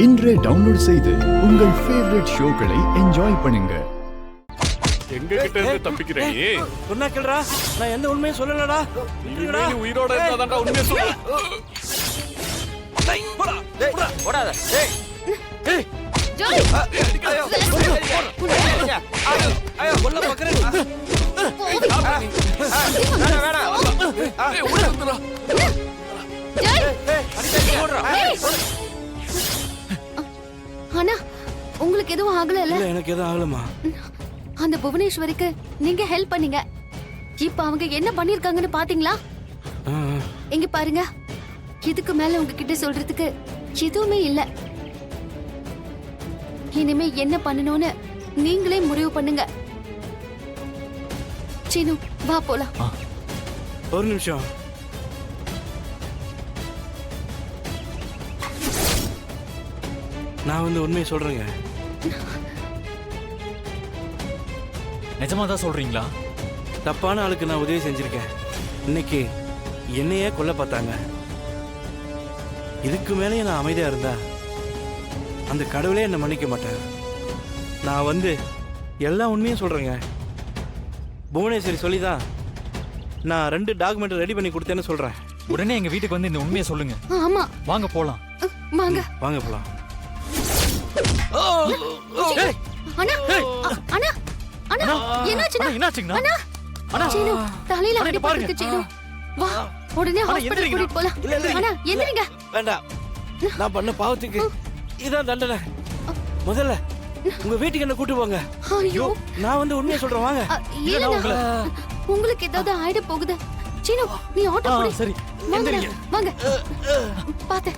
இன்றே டவுன்லோட் செய்து உங்கள் ஃபேவரட் ஷோக்களை என்ஜாய் பண்ணுங்க. எங்க கிட்ட இருந்து தப்பிக்கிறேன் நீ? சொன்னா கேளுடா, நான் எந்த உண்மையும் சொல்லலடா. நீ உயிரோட இருந்தாதான்டா உண்மையை சொல்ல. டேய் போடா, போடா, போடாத. டேய். டேய். ஜோய். ஐயோ, கொல்ல பாக்குறேன். வேணாம். ஏய் உள்ள வந்துடா. ஜோய். அடிச்சு போடுறா. அண்ணா, உங்களுக்கு எதுவும் ஆகல இல்ல? இல்ல, எனக்கு எதுவும் ஆகலமா. அந்த புவனேஸ்வரிக்கு நீங்க ஹெல்ப் பண்ணீங்க. இப்ப அவங்க என்ன பண்ணிருக்காங்கன்னு பாத்தீங்களா? இங்க பாருங்க, இதுக்கு மேல உங்ககிட்ட சொல்றதுக்கு எதுவுமே இல்ல. இனிமே என்ன பண்ணணும்னு நீங்களே முடிவு பண்ணுங்க. சீனு, வா போலாம். ஒரு நிமிஷம். நான் வந்து உண்மையை சொல்றேங்க. நிஜமா தான் சொல்றீங்களா? தப்பான ஆளுக்கு நான் உதவி செஞ்சிருக்கேன். இன்னைக்கு என்னையே கொல்ல பார்த்தாங்க. இதுக்கு மேலே நான் அமைதியா இருந்தா அந்த கடவுளே என்னை மன்னிக்க மாட்டேன். நான் வந்து எல்லா உண்மையும் சொல்றேங்க. புவனேஸ்வரி சொல்லிதான் நான் 2 டாக்குமெண்ட் ரெடி பண்ணி கொடுத்தேன்னு சொல்றேன். உடனே எங்க வீட்டுக்கு வந்து இந்த உண்மையை சொல்லுங்க. ஆமா, வாங்க போலாம். வாங்க. வாங்க போலாம். அண்ணா, அண்ணா, அண்ணா, என்னாச்சுண்ணா? என்னாச்சுங்கண்ணா? அண்ணா, அண்ணா, சீனு, தலையில அண்ணா, அடிபட்டிருக்கு பாருங்க. சீனு. வா, உடனே ஹாஸ்பிடல் எந்திரிங்க. கூட்டிட்டு போலாம். இல்ல, இல்ல. அண்ணா, எந்திரிங்க. வேண்டாம், நான் பண்ண பாவத்துக்கு இதான் தண்டனை. முதல்ல உங்க வீட்டுக்கு என்ன கூட்டு போங்க. ஐயோ, நான் வந்து உண்மையை சொல்றேன். வாங்க. இல்லண்ணா, உங்களுக்கு ஏதாவது ஆயிட போகுது. சீனு, நீ ஆட்டோ ஆ, புடி. சரி, வாங்க, எந்திரிங்க. வாங்க. பாத்து.